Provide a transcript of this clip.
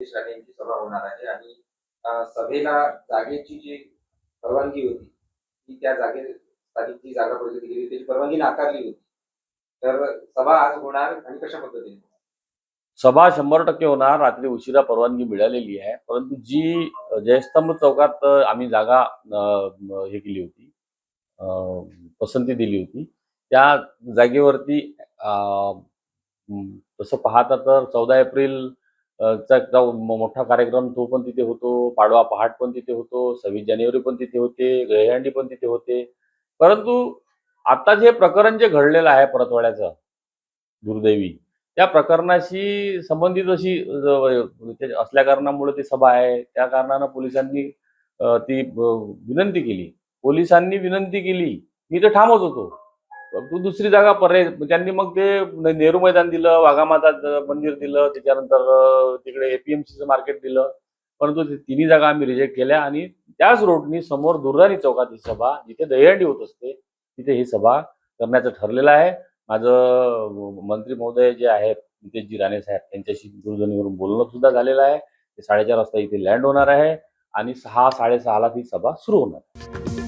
राणे यांची सभा होणार आहे आणि सभेला जागेची जी परवानगी होती ती त्या स्थानिक जी जागा पडली गेली त्याची परवानगी नाकारली होती. तर सभा आज होणार आणि कशा पद्धतीने? सभा 100% होणार. रात्री उशिरा परवानगी मिळालेली आहे. परंतु जी जयस्तंभ चौकात आम्ही जागा हे केली होती, पसंती दिली होती, त्या जागेवरती तसं पाहता तर 14 एप्रिल चा मोठा कार्यक्रम तो पण तिथे होतो, पाडवा पहाट पण तिथे होतो, 26 जानेवारी पण तिथे होते, दहीहंडी पण तिथे होते. परंतु आता जे प्रकरण जे घडलेलं आहे परतवाड्याचं दुर्दैवी, त्या प्रकरणाशी संबंधित अशी ते असल्या कारणामुळे ती सभा आहे. त्या कारणानं पोलिसांनी ती विनंती केली. पोलिसांनी विनंती केली. मी तर ठामच होतो. तू दुसरी जागा पर्याय त्यांनी मग ते नेहरू मैदान दिलं, वाघामाता मंदिर दिलं, त्याच्यानंतर तिकडे एपीएमसीचं मार्केट दिलं. परंतु ते तिन्ही जागा आम्ही रिजेक्ट केल्या आणि त्याच रोडनी समोर दुर्राणी चौकात ही सभा, जिथे दहीहंडी होत असते, तिथे ही सभा करण्याचं ठरलेलं आहे. माझं मंत्री महोदय जे आहेत नितेशजी राणे साहेब त्यांच्याशी दूरध्वनीवरून बोलणं सुद्धा झालेलं आहे. ते 4:30 वाजता इथे लँड होणार आहे आणि 6-6:30ला ही सभा सुरू होणार आहे.